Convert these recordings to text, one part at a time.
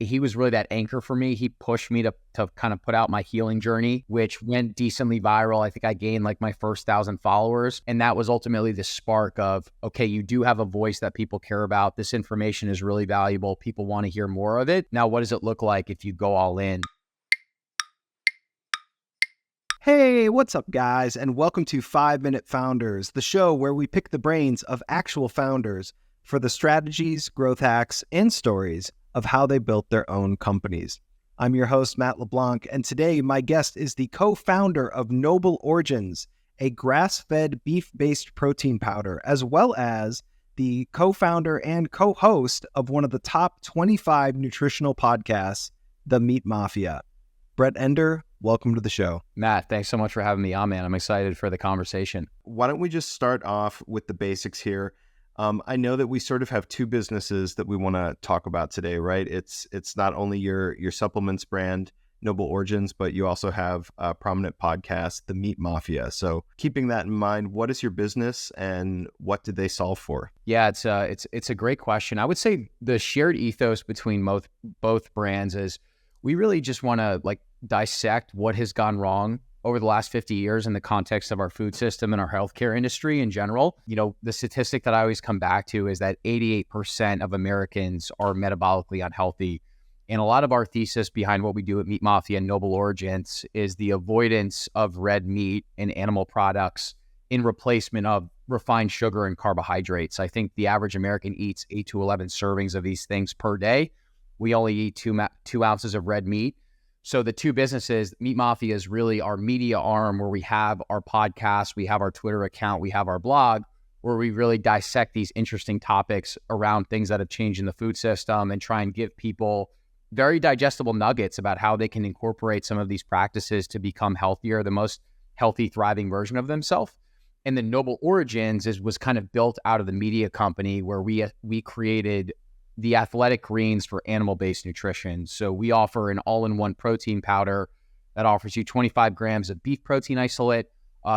he was really that anchor for me. He pushed me to kind of put out my healing journey, which went decently viral. I think I gained like my first 1,000 followers. And that was ultimately the spark of, okay, you do have a voice that people care about. This information is really valuable. People want to hear more of it. Now, what does it look like if you go all in? Hey, what's up, guys? And welcome to 5 Minute Founders, the show where we pick the brains of actual founders for the strategies, growth hacks, and stories of how they built their own companies. I'm your host, Matt LeBlanc, and today my guest is the co-founder of Noble Origins, a grass-fed beef-based protein powder, as well as the co-founder and co-host of one of the top 25 nutritional podcasts, the Meat Mafia. Brett Ender, welcome to the show. Matt, thanks so much for having me on, man. I'm excited for the conversation. Why don't we just start off with the basics here? I know that we sort of have two businesses that we want to talk about today, right? It's not only your supplements brand, Noble Origins, but you also have a prominent podcast, the Meat Mafia. So keeping that in mind, what is your business and what did they solve for? Yeah, it's a great question. I would say the shared ethos between both brands is we really just want to dissect what has gone wrong over the last 50 years in the context of our food system and our healthcare industry in general. You know, the statistic that I always come back to is that 88% of Americans are metabolically unhealthy. And a lot of our thesis behind what we do at Meat Mafia and Noble Origins is the avoidance of red meat and animal products in replacement of refined sugar and carbohydrates. I think the average American eats 8 to 11 servings of these things per day. We only eat 2 ounces of red meat. So the two businesses, Meat Mafia is really our media arm where we have our podcast, we have our Twitter account, we have our blog, where we really dissect these interesting topics around things that have changed in the food system and try and give people very digestible nuggets about how they can incorporate some of these practices to become healthier, the most healthy, thriving version of themselves. And the Noble Origins was kind of built out of the media company where we created the athletic greens for animal-based nutrition. So we offer an all-in-one protein powder that offers you 25 grams of beef protein isolate,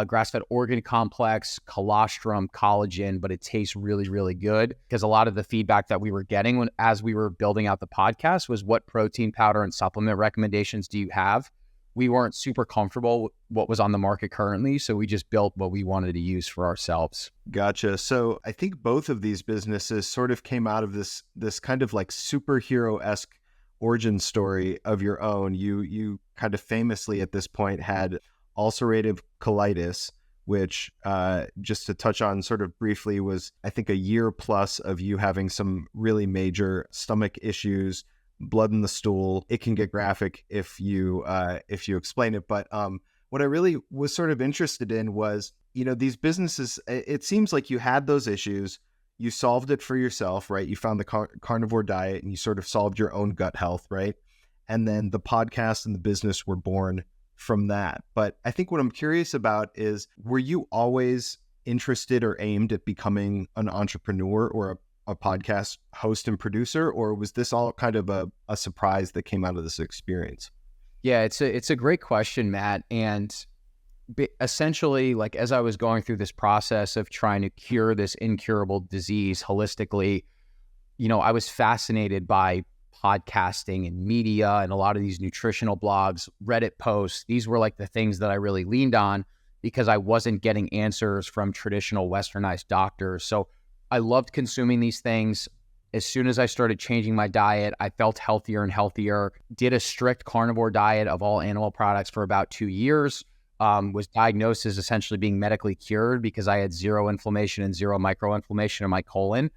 grass-fed organ complex, colostrum, collagen, but it tastes really, really good. Because a lot of the feedback that we were getting as we were building out the podcast was, what protein powder and supplement recommendations do you have? We weren't super comfortable with what was on the market currently, so we just built what we wanted to use for ourselves. Gotcha. So I think both of these businesses sort of came out of this kind of like superhero-esque origin story of your own. You kind of famously at this point had ulcerative colitis, which just to touch on sort of briefly was, I think, a year plus of you having some really major stomach issues, blood in the stool. It can get graphic if you explain it. But what I really was sort of interested in was, you know, these businesses, it seems like you had those issues, you solved it for yourself, right? You found the carnivore diet and you sort of solved your own gut health, right? And then the podcast and the business were born from that. But I think what I'm curious about is, were you always interested or aimed at becoming an entrepreneur or a podcast host and producer, or was this all kind of a surprise that came out of this experience? Yeah, it's a great question, Matt. And essentially, like, as I was going through this process of trying to cure this incurable disease holistically, you know, I was fascinated by podcasting and media and a lot of these nutritional blogs, Reddit posts. These were like the things that I really leaned on because I wasn't getting answers from traditional westernized doctors. So I loved consuming these things. As soon as I started changing my diet, I felt healthier and healthier. Did a strict carnivore diet of all animal products for about 2 years. Was diagnosed as essentially being medically cured because I had zero inflammation and zero microinflammation in my colon.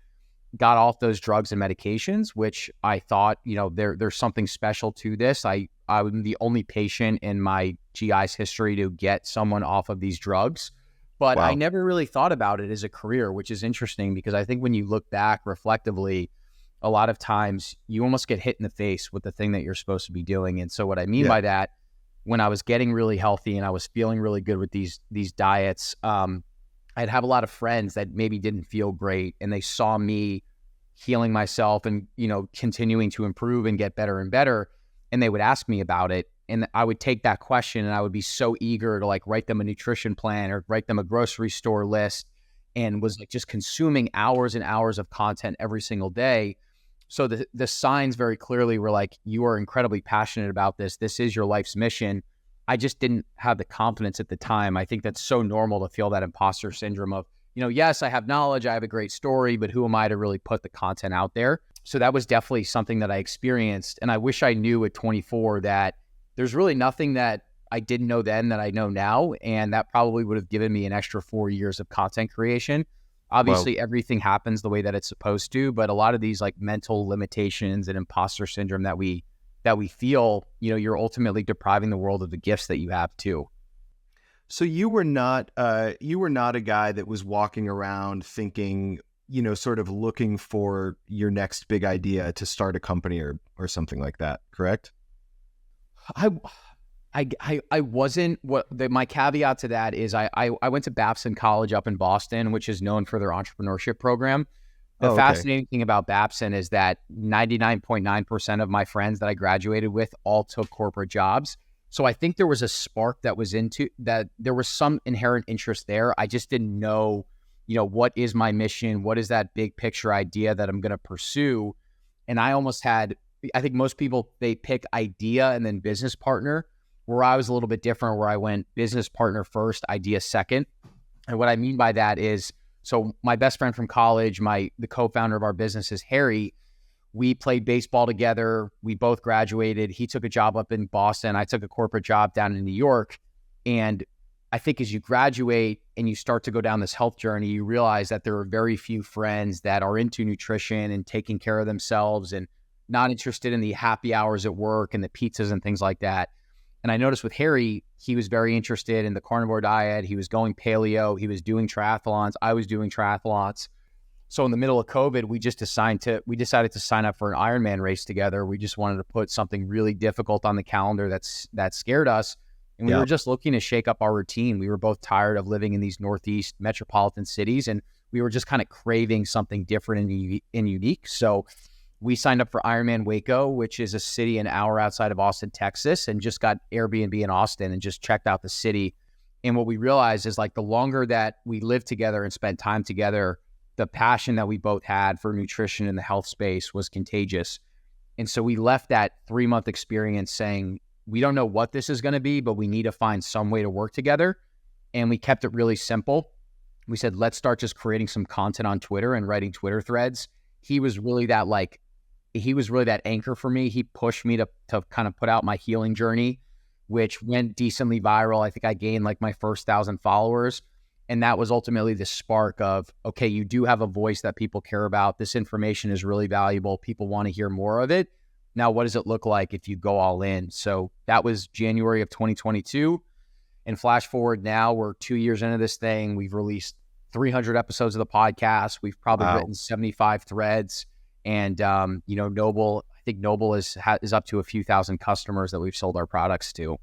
Got off those drugs and medications, which I thought, you know, there's something special to this. I'm the only patient in my GI's history to get someone off of these drugs. But wow. I never really thought about it as a career, which is interesting because I think when you look back reflectively, a lot of times you almost get hit in the face with the thing that you're supposed to be doing. And so what I mean by that, when I was getting really healthy and I was feeling really good with these diets, I'd have a lot of friends that maybe didn't feel great and they saw me healing myself and, you know, continuing to improve and get better and better. And they would ask me about it. And I would take that question and I would be so eager to like write them a nutrition plan or write them a grocery store list, and was like just consuming hours and hours of content every single day. So the signs very clearly were like, you are incredibly passionate about this. This is your life's mission. I just didn't have the confidence at the time. I think that's so normal to feel that imposter syndrome of, yes, I have knowledge, I have a great story, but who am I to really put the content out there? So that was definitely something that I experienced. And I wish I knew at 24 that there's really nothing that I didn't know then that I know now. And that probably would have given me an extra 4 years of content creation. Obviously, everything happens the way that it's supposed to, but a lot of these like mental limitations and imposter syndrome that we feel, you're ultimately depriving the world of the gifts that you have too. So you were not a guy that was walking around thinking, sort of looking for your next big idea to start a company or something like that, correct? I wasn't. My caveat to that is I went to Babson College up in Boston, which is known for their entrepreneurship program. The fascinating thing about Babson is that 99.9% of my friends that I graduated with all took corporate jobs. So I think there was a spark that was into that. There was some inherent interest there. I just didn't know, what is my mission? What is that big picture idea that I'm going to pursue? And I think most people, they pick idea and then business partner, where I was a little bit different, where I went business partner first, idea second. And what I mean by that is, so my best friend from college, the co-founder of our business is Harry. We played baseball together. We both graduated. He took a job up in Boston. I took a corporate job down in New York. And I think as you graduate and you start to go down this health journey, you realize that there are very few friends that are into nutrition and taking care of themselves and not interested in the happy hours at work and the pizzas and things like that. And I noticed with Harry, he was very interested in the carnivore diet. He was going paleo. He was doing triathlons. I was doing triathlons. So in the middle of COVID, we decided to sign up for an Ironman race together. We just wanted to put something really difficult on the calendar that scared us. And we were just looking to shake up our routine. We were both tired of living in these Northeast metropolitan cities, and we were just kind of craving something different and unique. So we signed up for Ironman Waco, which is a city an hour outside of Austin, Texas, and just got Airbnb in Austin and just checked out the city. And what we realized is like the longer that we lived together and spent time together, the passion that we both had for nutrition in the health space was contagious. And so we left that 3-month experience saying, we don't know what this is going to be, but we need to find some way to work together. And we kept it really simple. We said, let's start just creating some content on Twitter and writing Twitter threads. He was really that anchor for me. He pushed me to kind of put out my healing journey, which went decently viral. I think I gained like my first 1,000 followers. And that was ultimately the spark of, okay, you do have a voice that people care about. This information is really valuable. People want to hear more of it. Now, what does it look like if you go all in? So that was January of 2022. And flash forward now, we're 2 years into this thing. We've released 300 episodes of the podcast. We've probably written 75 threads. And, Noble, I think Noble is up to a few thousand customers that we've sold our products to.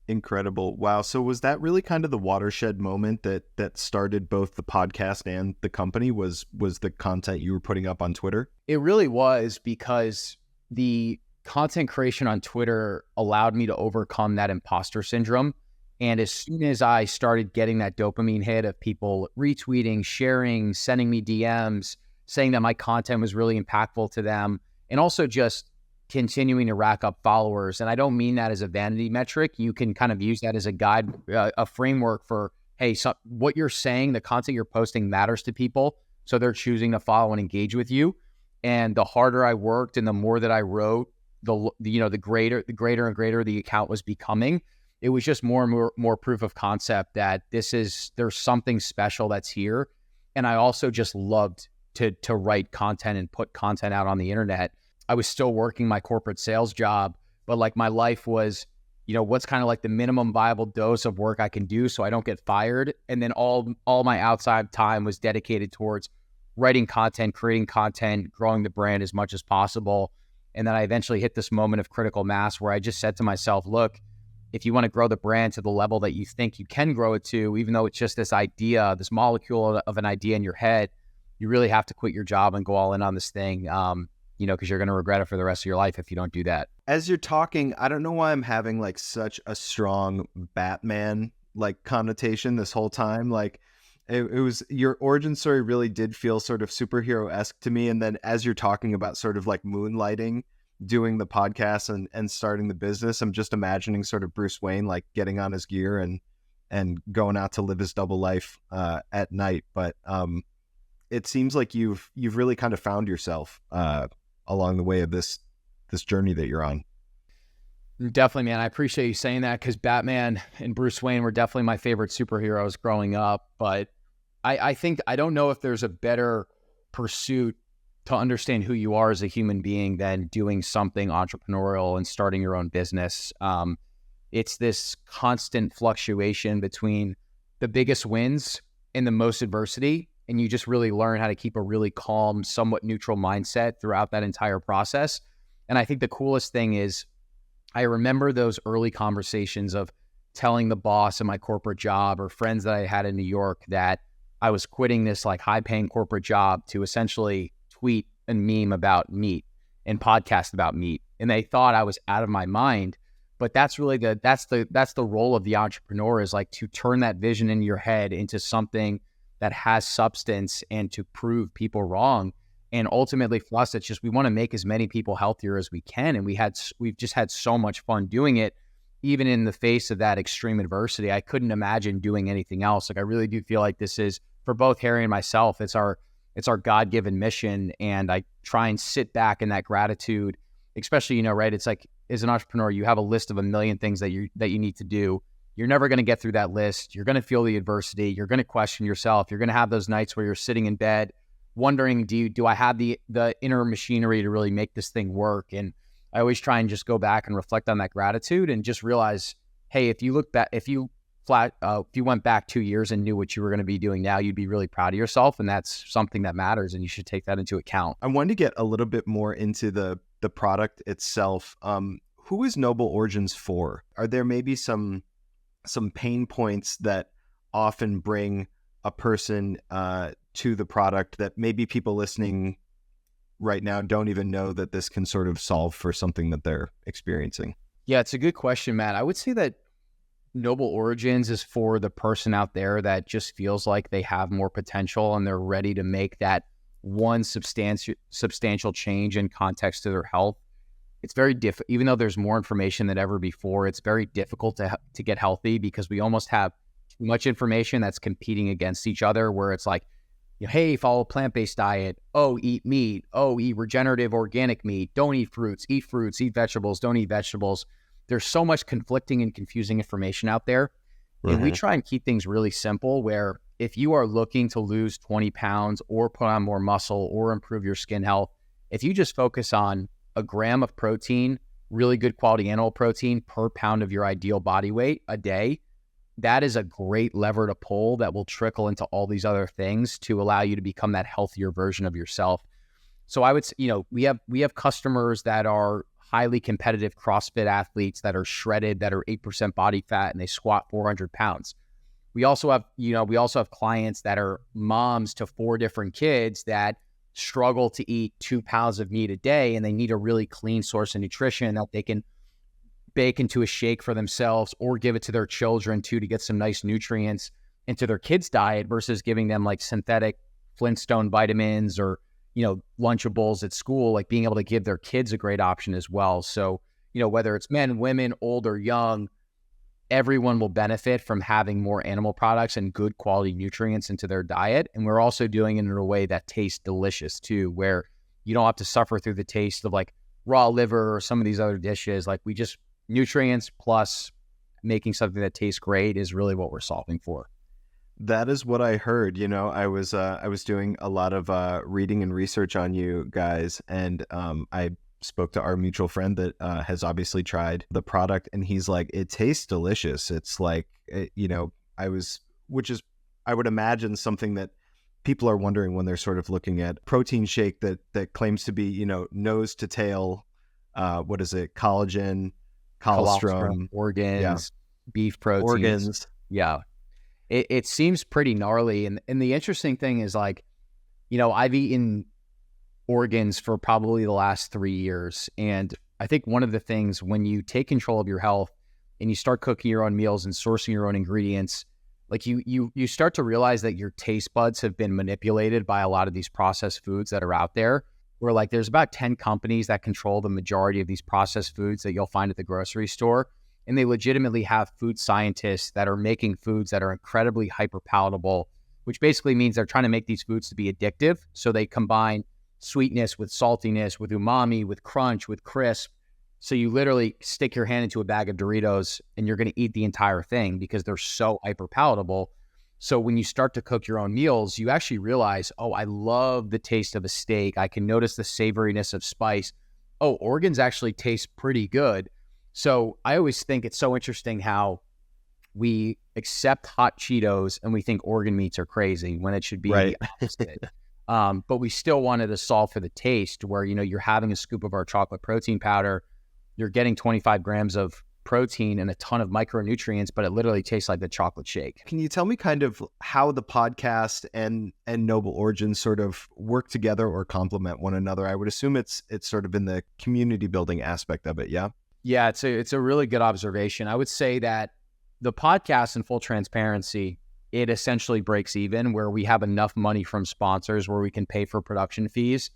Incredible. Wow. So was that really kind of the watershed moment that started both the podcast and the company was the content you were putting up on Twitter? It really was, because the content creation on Twitter allowed me to overcome that imposter syndrome. And as soon as I started getting that dopamine hit of people retweeting, sharing, sending me DMs, saying that my content was really impactful to them, and also just continuing to rack up followers. And I don't mean that as a vanity metric. You can kind of use that as a guide, a framework for, hey, so what you're saying, the content you're posting matters to people. So they're choosing to follow and engage with you. And the harder I worked and the more that I wrote, the greater and greater the account was becoming. It was just more and more proof of concept that there's something special that's here. And I also just loved to write content and put content out on the internet. I was still working my corporate sales job, but like my life was, what's kind of like the minimum viable dose of work I can do so I don't get fired. And then all my outside time was dedicated towards writing content, creating content, growing the brand as much as possible. And then I eventually hit this moment of critical mass where I just said to myself, look, if you want to grow the brand to the level that you think you can grow it to, even though it's just this idea, this molecule of an idea in your head, you really have to quit your job and go all in on this thing, because you're going to regret it for the rest of your life if you don't do that. As you're talking, I don't know why I'm having like such a strong Batman like connotation this whole time. Like It was, your origin story really did feel sort of superhero-esque to me. And then as you're talking about sort of like moonlighting, doing the podcast and starting the business, I'm just imagining sort of Bruce Wayne, like getting on his gear and going out to live his double life at night. But it seems like you've really kind of found yourself along the way of this journey that you're on. Definitely, man. I appreciate you saying that, because Batman and Bruce Wayne were definitely my favorite superheroes growing up. But I think, I don't know if there's a better pursuit to understand who you are as a human being than doing something entrepreneurial and starting your own business. It's this constant fluctuation between the biggest wins and the most adversity. And you just really learn how to keep a really calm, somewhat neutral mindset throughout that entire process. And I think the coolest thing is, I remember those early conversations of telling the boss in my corporate job or friends that I had in New York that I was quitting this like high paying corporate job to essentially tweet and meme about meat and podcast about meat. And they thought I was out of my mind. But that's really that's the role of the entrepreneur, is like to turn that vision in your head into something that has substance and to prove people wrong. And ultimately for us, it's just, we want to make as many people healthier as we can. And we've just had so much fun doing it, even in the face of that extreme adversity. I couldn't imagine doing anything else. Like, I really do feel like this is, for both Harry and myself, it's our God-given mission. And I try and sit back in that gratitude, especially, right? It's like, as an entrepreneur, you have a list of a million things that you need to do. You're never going to get through that list. You're going to feel the adversity. You're going to question yourself. You're going to have those nights where you're sitting in bed wondering, do I have the inner machinery to really make this thing work? And I always try and just go back and reflect on that gratitude and just realize, hey, if you look back, if you went back 2 years and knew what you were going to be doing now, you'd be really proud of yourself. And that's something that matters, and you should take that into account. I wanted to get a little bit more into the product itself. Who is Noble Origins for? Are there maybe some pain points that often bring a person to the product that maybe people listening right now don't even know that this can sort of solve for something that they're experiencing? Yeah, it's a good question, Matt. I would say that Noble Origins is for the person out there that just feels like they have more potential and they're ready to make that one substantial change in context to their health. It's very difficult, even though there's more information than ever before, it's very difficult to get healthy, because we almost have too much information that's competing against each other, where it's like, hey, follow a plant-based diet. Oh, eat meat. Oh, eat regenerative organic meat. Don't eat fruits, eat vegetables, don't eat vegetables. There's so much conflicting and confusing information out there. And we try and keep things really simple, where if you are looking to lose 20 pounds or put on more muscle or improve your skin health, if you just focus on a gram of protein, really good quality animal protein per pound of your ideal body weight a day, that is a great lever to pull that will trickle into all these other things to allow you to become that healthier version of yourself. So I would say, we have customers that are highly competitive CrossFit athletes that are shredded, that are 8% body fat, and they squat 400 pounds. We also have clients that are moms to 4 different kids that struggle to eat 2 pounds of meat a day, and they need a really clean source of nutrition that they can bake into a shake for themselves or give it to their children to get some nice nutrients into their kids' diet, versus giving them like synthetic Flintstone vitamins or, Lunchables at school, like being able to give their kids a great option as well. So, whether it's men, women, old or young, everyone will benefit from having more animal products and good quality nutrients into their diet. And we're also doing it in a way that tastes delicious too, where you don't have to suffer through the taste of like raw liver or some of these other dishes. Like, we just, nutrients plus making something that tastes great is really what we're solving for. That is what I heard. I was doing a lot of reading and research on you guys, and I spoke to our mutual friend that has obviously tried the product, and he's like, it tastes delicious. It's like, which is, I would imagine, something that people are wondering when they're sort of looking at protein shake that claims to be, nose to tail, what is it? Collagen, colostrum, organs, beef proteins. Organs. Yeah. It seems pretty gnarly. And the interesting thing is, like, I've eaten organs for probably the last 3 years. And I think one of the things, when you take control of your health and you start cooking your own meals and sourcing your own ingredients, like you start to realize that your taste buds have been manipulated by a lot of these processed foods that are out there, where like there's about 10 companies that control the majority of these processed foods that you'll find at the grocery store. And they legitimately have food scientists that are making foods that are incredibly hyper palatable, which basically means they're trying to make these foods to be addictive. So they combine sweetness with saltiness, with umami, with crunch, with crisp. So you literally stick your hand into a bag of Doritos and you're going to eat the entire thing because they're so hyper palatable. So when you start to cook your own meals, you actually realize, oh, I love the taste of a steak. I can notice the savoriness of spice. Oh, organs actually taste pretty good. So I always think it's so interesting how we accept hot Cheetos and we think organ meats are crazy when it should be Right. the opposite. But we still wanted to solve for the taste where, you know, you're having a scoop of our chocolate protein powder, you're getting 25 grams of protein and a ton of micronutrients, but it literally tastes like the chocolate shake. Can you tell me kind of how the podcast and Noble Origins sort of work together or complement one another? I would assume it's sort of in the community building aspect of it, yeah? Yeah, it's a really good observation. I would say that the podcast, in full transparency, it essentially breaks even where we have enough money from sponsors where we can pay for production fees.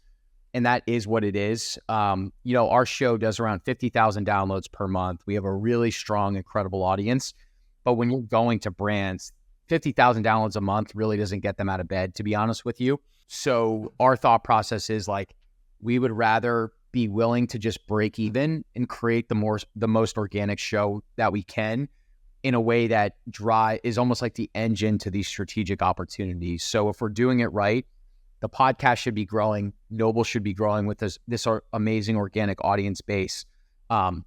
And that is what it is. You know, our show does around 50,000 downloads per month. We have a really strong, incredible audience. But when you're going to brands, 50,000 downloads a month really doesn't get them out of bed, to be honest with you. So our thought process is like, we would rather be willing to just break even and create the most organic show that we can in a way that is almost like the engine to these strategic opportunities. So if we're doing it right, the podcast should be growing. Noble should be growing with this amazing organic audience base. An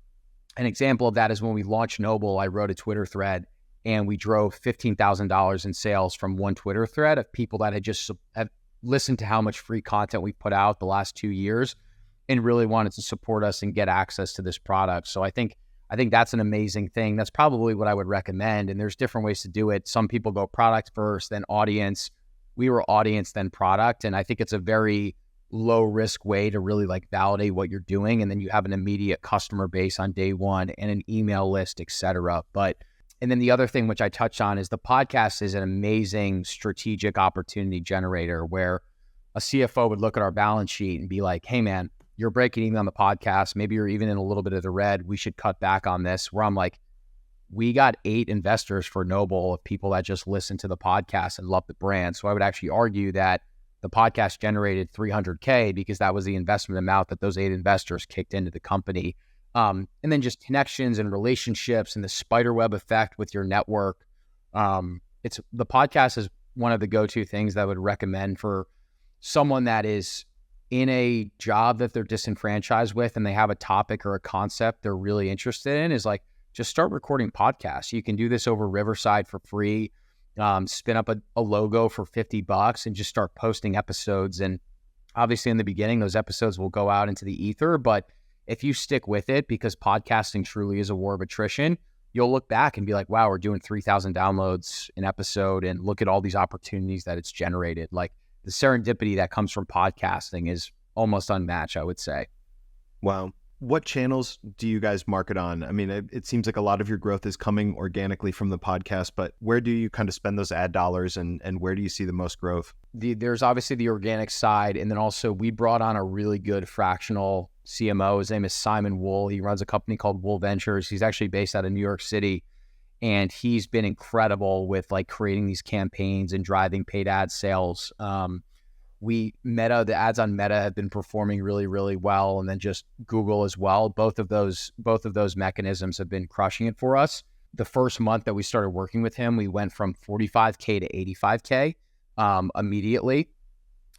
example of that is when we launched Noble, I wrote a Twitter thread and we drove $15,000 in sales from one Twitter thread of people that had listened to how much free content we've put out the last 2 years and really wanted to support us and get access to this product. So I think that's an amazing thing. That's probably what I would recommend. And there's different ways to do it. Some people go product first, then audience. We were audience, then product. And I think it's a very low risk way to really like validate what you're doing. And then you have an immediate customer base on day one and an email list, et cetera. And then the other thing, which I touched on, is the podcast is an amazing strategic opportunity generator where a CFO would look at our balance sheet and be like, hey man, you're breaking even on the podcast. Maybe you're even in a little bit of the red. We should cut back on this. Where I'm like, we got 8 investors for Noble of people that just listen to the podcast and love the brand. So I would actually argue that the podcast generated $300K because that was the investment amount that those 8 investors kicked into the company. And then just connections and relationships and the spiderweb effect with your network. The podcast is one of the go-to things that I would recommend for someone that is in a job that they're disenfranchised with and they have a topic or a concept they're really interested in, is like, just start recording podcasts. You can do this over Riverside for free. Spin up a logo for $50 and just start posting episodes. And obviously in the beginning, those episodes will go out into the ether. But if you stick with it, because podcasting truly is a war of attrition, you'll look back and be like, wow, we're doing 3,000 downloads an episode and look at all these opportunities that it's generated. Like the serendipity that comes from podcasting is almost unmatched, I would say. Wow. What channels do you guys market on? I mean, it seems like a lot of your growth is coming organically from the podcast, but where do you kind of spend those ad dollars and where do you see the most growth? There's obviously the organic side. And then also we brought on a really good fractional CMO. His name is Simon Wool. He runs a company called Wool Ventures. He's actually based out of New York City. And he's been incredible with like creating these campaigns and driving paid ad sales. The ads on Meta have been performing really, really well. And then just Google as well. Both of those mechanisms have been crushing it for us. The first month that we started working with him, we went from 45K to 85K immediately.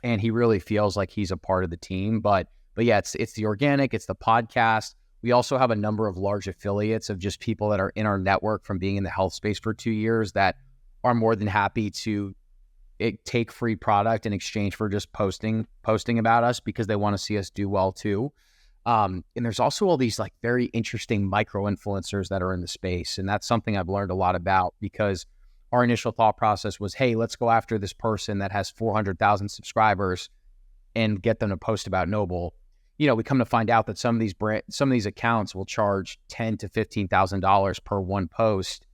And he really feels like he's a part of the team. But yeah, it's the organic, it's the podcast. We also have a number of large affiliates of just people that are in our network from being in the health space for 2 years that are more than happy to take free product in exchange for just posting about us because they want to see us do well too. And there's also all these like very interesting micro influencers that are in the space. And that's something I've learned a lot about because our initial thought process was, hey, let's go after this person that has 400,000 subscribers and get them to post about Noble. You know, we come to find out that some of these accounts will charge $10,000 to $15,000 per one post.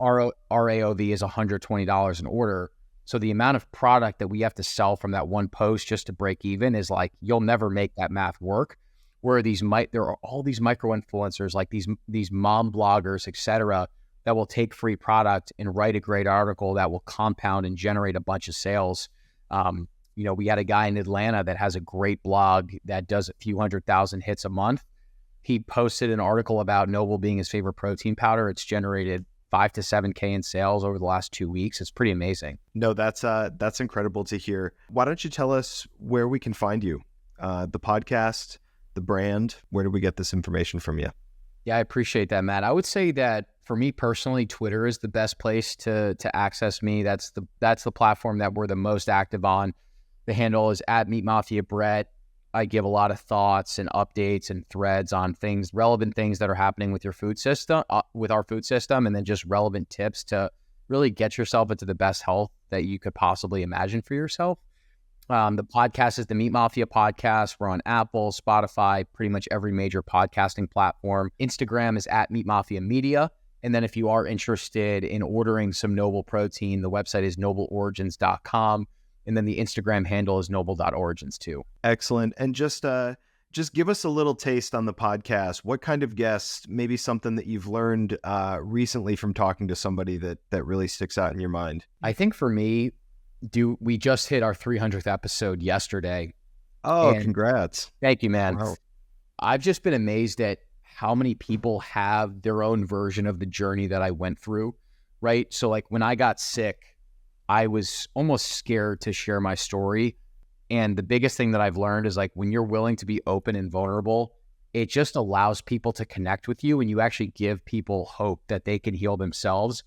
our AOV is $120 an order. So the amount of product that we have to sell from that one post just to break even is like, you'll never make that math work. Where there are all these micro influencers, like these mom bloggers, et cetera, that will take free product and write a great article that will compound and generate a bunch of sales. We had a guy in Atlanta that has a great blog that does a few 100,000 hits a month. He posted an article about Noble being his favorite protein powder. It's generated 5 to 7K in sales over the last 2 weeks. It's pretty amazing. No, that's incredible to hear. Why don't you tell us where we can find you? The podcast, the brand, where do we get this information from you? Yeah, I appreciate that, Matt. I would say that for me personally, Twitter is the best place to access me. That's the platform that we're the most active on. The handle is @MeatMafiaBrett. I give a lot of thoughts and updates and threads on relevant things that are happening with your food system, with our food system, and then just relevant tips to really get yourself into the best health that you could possibly imagine for yourself. The podcast is the Meat Mafia Podcast. We're on Apple, Spotify, pretty much every major podcasting platform. Instagram is @MeatMafiaMedia. And then if you are interested in ordering some Noble protein, the website is nobleorigins.com. And then the Instagram handle is noble.origins too. Excellent. And just give us a little taste on the podcast. What kind of guests, maybe something that you've learned recently from talking to somebody that really sticks out in your mind? I think for me, we just hit our 300th episode yesterday. Oh, congrats. Thank you, man. Wow. I've just been amazed at how many people have their own version of the journey that I went through, right? So like when I got sick, I was almost scared to share my story. And the biggest thing that I've learned is like when you're willing to be open and vulnerable, it just allows people to connect with you and you actually give people hope that they can heal themselves.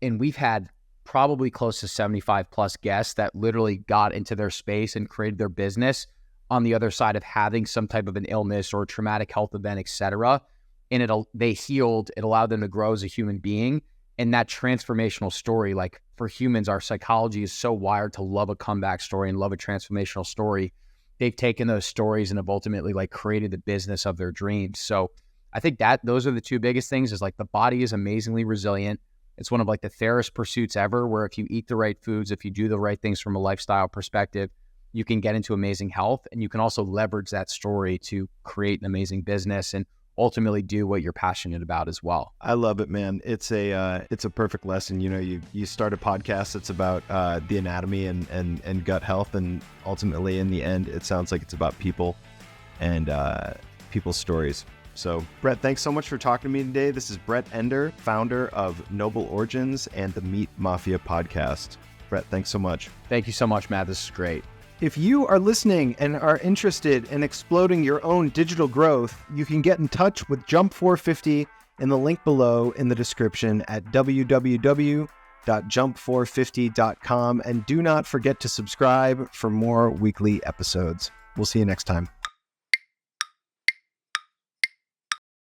And we've had probably close to 75 plus guests that literally got into their space and created their business on the other side of having some type of an illness or a traumatic health event, et cetera. And they healed, it allowed them to grow as a human being. And that transformational story, like for humans, our psychology is so wired to love a comeback story and love a transformational story. They've taken those stories and have ultimately like created the business of their dreams. So I think that those are the two biggest things is like the body is amazingly resilient. It's one of like the fairest pursuits ever, where if you eat the right foods, if you do the right things from a lifestyle perspective, you can get into amazing health. And you can also leverage that story to create an amazing business and ultimately do what you're passionate about as well. I love it, man. It's a perfect lesson. You start a podcast that's about the anatomy and gut health, and ultimately in the end, it sounds like it's about people and people's stories. So Brett, thanks so much for talking to me today. This is Brett Ender, founder of Noble Origins and the Meat Mafia Podcast. Brett, thanks so much. Thank you so much, Matt. This is great. If you are listening and are interested in exploding your own digital growth, you can get in touch with Jump 450 in the link below in the description at www.jump450.com. And do not forget to subscribe for more weekly episodes. We'll see you next time.